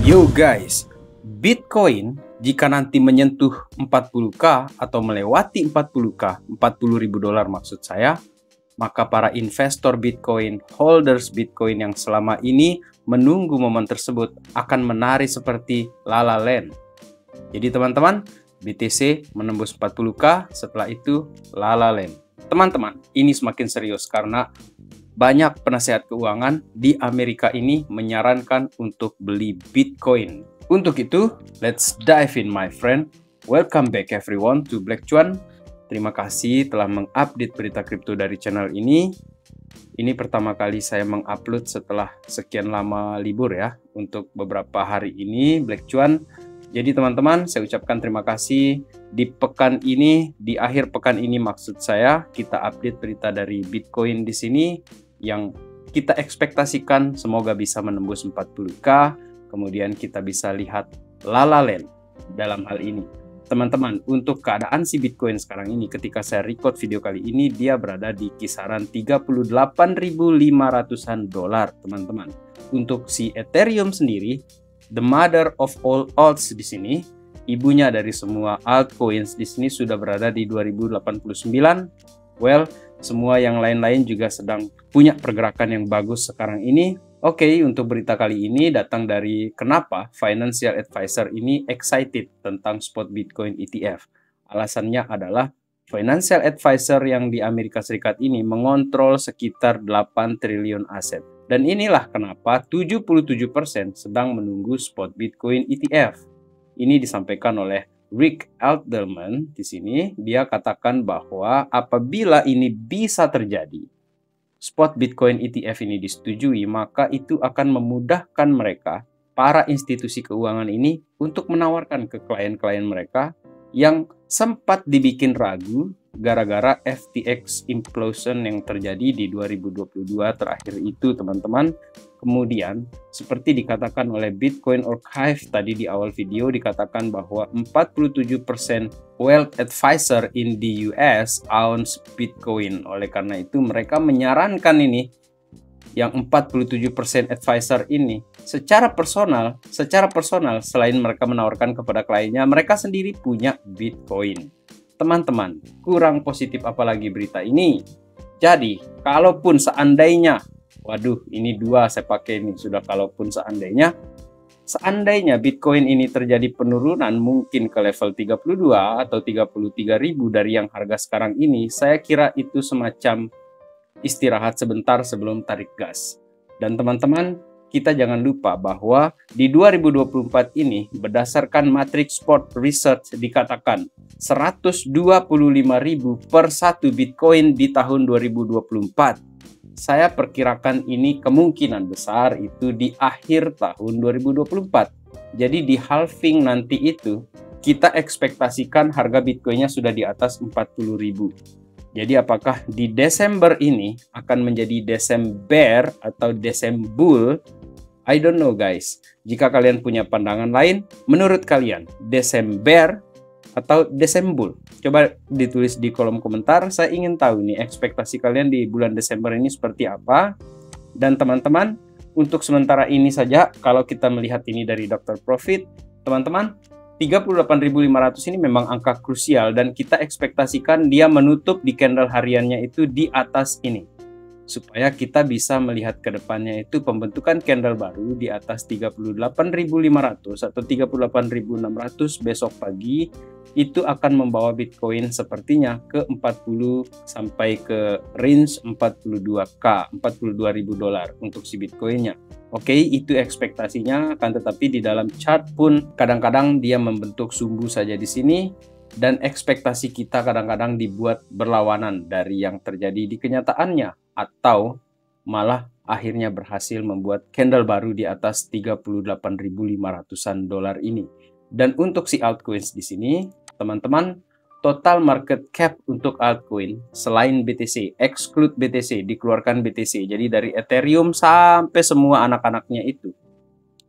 Yo guys, Bitcoin jika nanti menyentuh 40k atau melewati 40k, 40.000 dolar maksud saya, maka para investor Bitcoin, holders Bitcoin yang selama ini menunggu momen tersebut akan menari seperti La La Land. Jadi teman-teman, BTC menembus 40k, setelah itu La La Land. Teman-teman, ini semakin serius karena banyak penasehat keuangan di Amerika ini menyarankan untuk beli Bitcoin. Untuk itu, let's dive in my friend. Welcome back everyone to Black Cuan. Terima kasih telah mengupdate berita kripto dari channel ini. Ini pertama kali saya mengupload setelah sekian lama libur ya, untuk beberapa hari ini Black Cuan. Jadi teman-teman, saya ucapkan terima kasih. Di pekan ini, di akhir pekan ini maksud saya, kita update berita dari Bitcoin di sini yang kita ekspektasikan semoga bisa menembus 40k. Kemudian kita bisa lihat La La Land dalam hal ini. Teman-teman, untuk keadaan si Bitcoin sekarang ini, ketika saya record video kali ini, dia berada di kisaran 38.500-an dolar, teman-teman. Untuk si Ethereum sendiri, the mother of all alts di sini, ibunya dari semua altcoins di sini sudah berada di 2089. Well, semua yang lain-lain juga sedang punya pergerakan yang bagus sekarang ini. Oke, untuk berita kali ini datang dari kenapa financial advisor ini excited tentang spot Bitcoin ETF. Alasannya adalah financial advisor yang di Amerika Serikat ini mengontrol sekitar 8 triliun aset. Dan inilah kenapa 77% sedang menunggu spot Bitcoin ETF. Ini disampaikan oleh Rick Alderman di sini. Dia katakan bahwa apabila ini bisa terjadi, spot Bitcoin ETF ini disetujui, maka itu akan memudahkan mereka, para institusi keuangan ini, untuk menawarkan ke klien-klien mereka yang sempat dibikin ragu gara-gara FTX implosion yang terjadi di 2022 terakhir itu, teman-teman. Kemudian, seperti dikatakan oleh Bitcoin Archive tadi di awal video, dikatakan bahwa 47% wealth advisor in the US owns Bitcoin. Oleh karena itu, mereka menyarankan ini, yang 47% advisor ini, secara personal, selain mereka menawarkan kepada kliennya, mereka sendiri punya Bitcoin. Teman-teman, kurang positif apalagi berita ini. Jadi, kalaupun seandainya, waduh, ini dua saya pakai ini, sudah kalaupun seandainya Bitcoin ini terjadi penurunan mungkin ke level 32 atau 33.000 dari yang harga sekarang ini, saya kira itu semacam istirahat sebentar sebelum tarik gas. Dan teman-teman, kita jangan lupa bahwa di 2024 ini berdasarkan Matrix Spot Research dikatakan 125.000 per satu Bitcoin di tahun 2024. Saya perkirakan ini kemungkinan besar itu di akhir tahun 2024. Jadi di halving nanti itu kita ekspektasikan harga Bitcoinnya sudah di atas 40.000. Jadi apakah di Desember ini akan menjadi Desember atau Desembull? I don't know guys. Jika kalian punya pandangan lain, menurut kalian Desember atau Desembull? Coba ditulis di kolom komentar. Saya ingin tahu nih ekspektasi kalian di bulan Desember ini seperti apa. Dan teman-teman, untuk sementara ini saja, kalau kita melihat ini dari Dr. Profit, teman-teman, 38.500 ini memang angka krusial dan kita ekspektasikan dia menutup di candle hariannya itu di atas ini, supaya kita bisa melihat ke depannya itu pembentukan candle baru di atas 38.500 atau 38.600 besok pagi. Itu akan membawa Bitcoin sepertinya ke 40 sampai ke range 42k, 42.000 dolar untuk si Bitcoinnya. Oke, itu ekspektasinya, akan tetapi di dalam chart pun kadang-kadang dia membentuk sumbu saja di sini, dan ekspektasi kita kadang-kadang dibuat berlawanan dari yang terjadi di kenyataannya, atau malah akhirnya berhasil membuat candle baru di atas 38.500-an dolar ini. Dan untuk si altcoins di sini, teman-teman, total market cap untuk altcoin selain BTC, exclude BTC, dikeluarkan BTC, jadi dari Ethereum sampai semua anak-anaknya itu,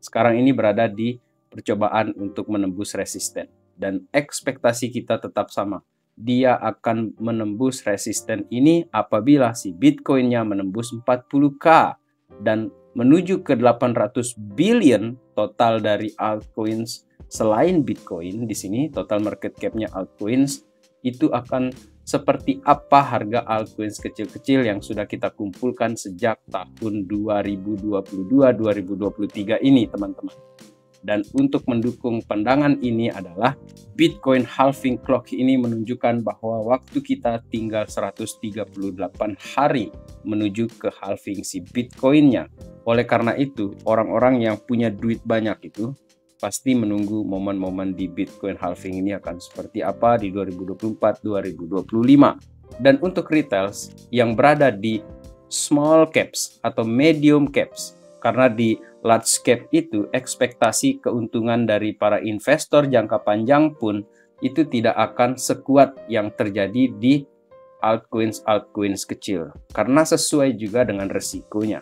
sekarang ini berada di percobaan untuk menembus resisten. Dan ekspektasi kita tetap sama, dia akan menembus resisten ini apabila si Bitcoinnya menembus 40k dan menuju ke 800 billion total dari altcoins selain Bitcoin di sini, total market cap-nya altcoins itu akan seperti apa harga altcoins kecil-kecil yang sudah kita kumpulkan sejak tahun 2022-2023 ini, teman-teman. Dan untuk mendukung pandangan ini adalah Bitcoin halving clock ini menunjukkan bahwa waktu kita tinggal 138 hari menuju ke halving si Bitcoin-nya. Oleh karena itu, orang-orang yang punya duit banyak itu pasti menunggu momen-momen di Bitcoin halving ini akan seperti apa di 2024-2025. Dan untuk retails yang berada di small caps atau medium caps, karena di large cap itu ekspektasi keuntungan dari para investor jangka panjang pun itu tidak akan sekuat yang terjadi di altcoins kecil, karena sesuai juga dengan resikonya.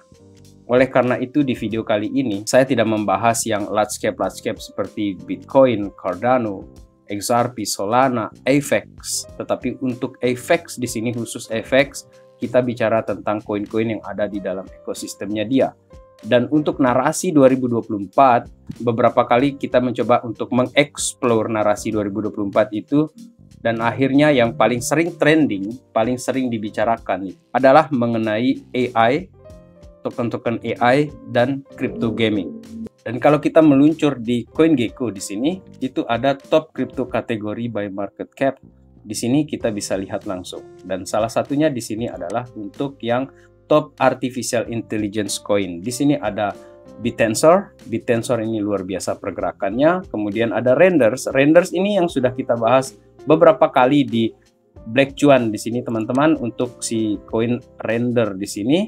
Oleh karena itu di video kali ini saya tidak membahas yang large cap seperti Bitcoin, Cardano, XRP, Solana, AVAX. Tetapi untuk AVAX di sini, khusus AVAX, kita bicara tentang koin-koin yang ada di dalam ekosistemnya dia. Dan untuk narasi 2024, beberapa kali kita mencoba untuk mengeksplor narasi 2024 itu, dan akhirnya yang paling sering trending, paling sering dibicarakan adalah mengenai AI, token-token AI, dan crypto gaming. Dan kalau kita meluncur di CoinGecko di sini, itu ada top crypto kategori by market cap. Di sini kita bisa lihat langsung. Dan salah satunya di sini adalah untuk yang top artificial intelligence coin. Di sini ada Bitensor. Bitensor ini luar biasa pergerakannya. Kemudian ada Renders. Renders ini yang sudah kita bahas beberapa kali di Black Cuan di sini, teman-teman. Untuk si koin Render di sini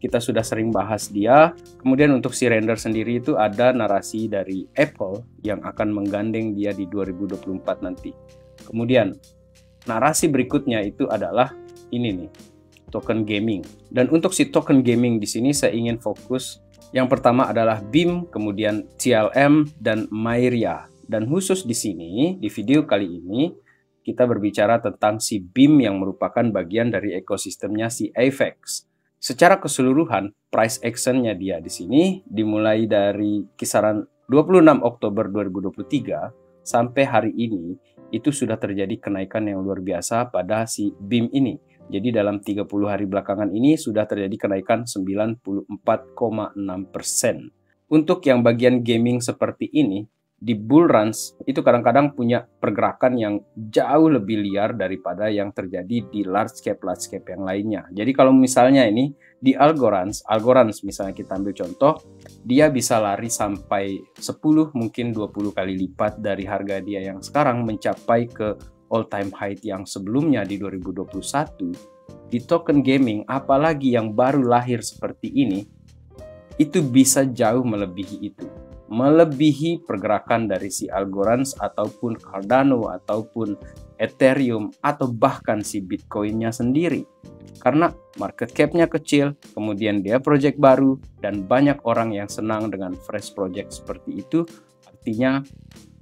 kita sudah sering bahas dia. Kemudian untuk si Render sendiri itu ada narasi dari Apple yang akan menggandeng dia di 2024 nanti. Kemudian narasi berikutnya itu adalah ini nih, token gaming. Dan untuk si token gaming di sini saya ingin fokus. Yang pertama adalah BIM, kemudian TLM dan Myria. Dan khusus di sini di video kali ini kita berbicara tentang si BIM yang merupakan bagian dari ekosistemnya si AVAX. Secara keseluruhan price action-nya dia di sini dimulai dari kisaran 26 Oktober 2023 sampai hari ini itu sudah terjadi kenaikan yang luar biasa pada si BIM ini. Jadi dalam 30 hari belakangan ini sudah terjadi kenaikan 94,6%. Untuk yang bagian gaming seperti ini, di bull runs itu kadang-kadang punya pergerakan yang jauh lebih liar daripada yang terjadi di large cap yang lainnya. Jadi kalau misalnya ini di Algorand misalnya kita ambil contoh, dia bisa lari sampai 10 mungkin 20 kali lipat dari harga dia yang sekarang mencapai ke all time high yang sebelumnya di 2021. Di token gaming, apalagi yang baru lahir seperti ini, itu bisa jauh melebihi itu. Melebihi pergerakan dari si Algorand ataupun Cardano ataupun Ethereum atau bahkan si Bitcoin-nya sendiri. Karena market cap-nya kecil, kemudian dia project baru, dan banyak orang yang senang dengan fresh project seperti itu, artinya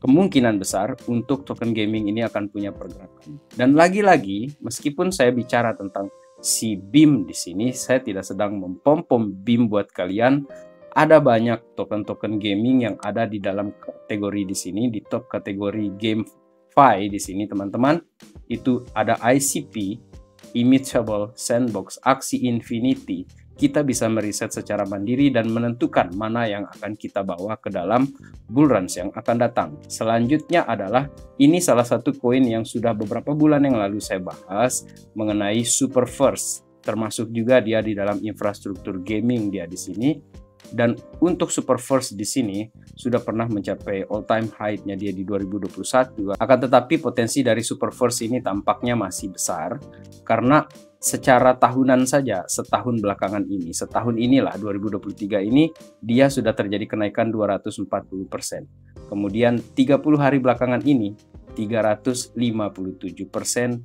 kemungkinan besar untuk token gaming ini akan punya pergerakan. Dan lagi-lagi, meskipun saya bicara tentang si BIM di sini, saya tidak sedang mempom-pom BIM buat kalian. Ada banyak token-token gaming yang ada di dalam kategori di sini, di top kategori GameFi di sini, teman-teman. Itu ada ICP, Immutable, Sandbox, Axie Infinity. Kita bisa meriset secara mandiri dan menentukan mana yang akan kita bawa ke dalam bull runs yang akan datang. Selanjutnya adalah ini salah satu koin yang sudah beberapa bulan yang lalu saya bahas mengenai Superverse, termasuk juga dia di dalam infrastruktur gaming dia di sini. Dan untuk Superverse di sini sudah pernah mencapai all time high-nya dia di 2021. Akan tetapi potensi dari Superverse ini tampaknya masih besar karena secara tahunan saja setahun belakangan ini, setahun inilah 2023 ini dia sudah terjadi kenaikan 240%. Kemudian 30 hari belakangan ini 357%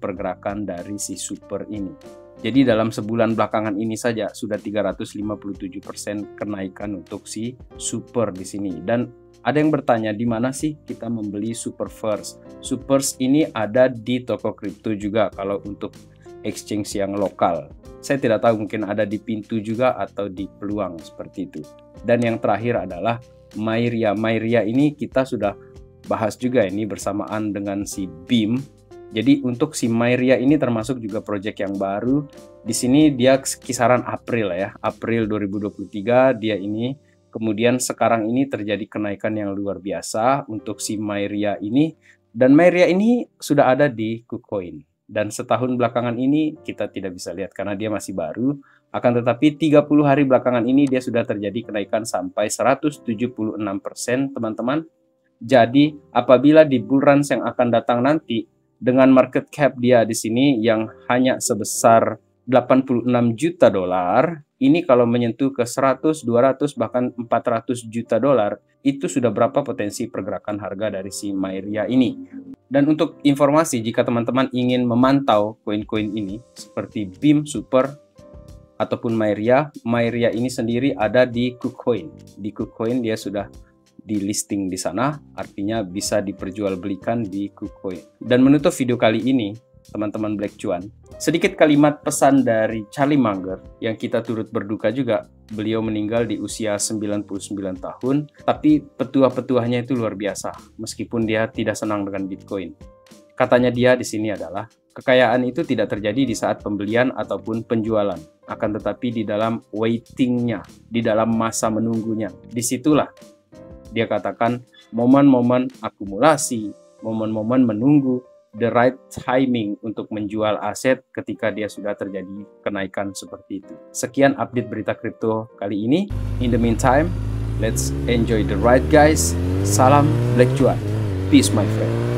pergerakan dari si super ini. Jadi dalam sebulan belakangan ini saja sudah 357% kenaikan untuk si super di sini. Dan ada yang bertanya di mana sih kita membeli Superverse? Superverse ini ada di toko kripto juga kalau untuk exchange yang lokal. Saya tidak tahu, mungkin ada di Pintu juga atau di Peluang seperti itu. Dan yang terakhir adalah Myria. Myria ini kita sudah bahas juga ini bersamaan dengan si BIM. Jadi untuk si Myria ini termasuk juga proyek yang baru. Di sini dia kisaran April ya, April 2023 dia ini. Kemudian sekarang ini terjadi kenaikan yang luar biasa untuk si Myria ini. Dan Myria ini sudah ada di KuCoin. Dan setahun belakangan ini kita tidak bisa lihat karena dia masih baru. Akan tetapi 30 hari belakangan ini dia sudah terjadi kenaikan sampai 176% teman-teman. Jadi apabila di bull run yang akan datang nanti dengan market cap dia di sini yang hanya sebesar 86 juta dolar, ini kalau menyentuh ke 100, 200 bahkan 400 juta dolar, itu sudah berapa potensi pergerakan harga dari si Myria ini. Dan untuk informasi jika teman-teman ingin memantau koin-koin ini seperti BIM, Super ataupun Myria ini sendiri ada di KuCoin. Di KuCoin dia sudah di listing di sana, artinya bisa diperjualbelikan di KuCoin. Dan menutup video kali ini, teman-teman Black Cuan, sedikit kalimat pesan dari Charlie Munger yang kita turut berduka juga. Beliau meninggal di usia 99 tahun, tapi petuah-petuahnya itu luar biasa, meskipun dia tidak senang dengan Bitcoin. Katanya dia di sini adalah, kekayaan itu tidak terjadi di saat pembelian ataupun penjualan, akan tetapi di dalam waiting-nya, di dalam masa menunggunya. Disitulah dia katakan momen-momen akumulasi, momen-momen menunggu, the right timing untuk menjual aset ketika dia sudah terjadi kenaikan seperti itu. Sekian update berita kripto kali ini. In the meantime, let's enjoy the ride guys. Salam Black Cuan. Peace my friend.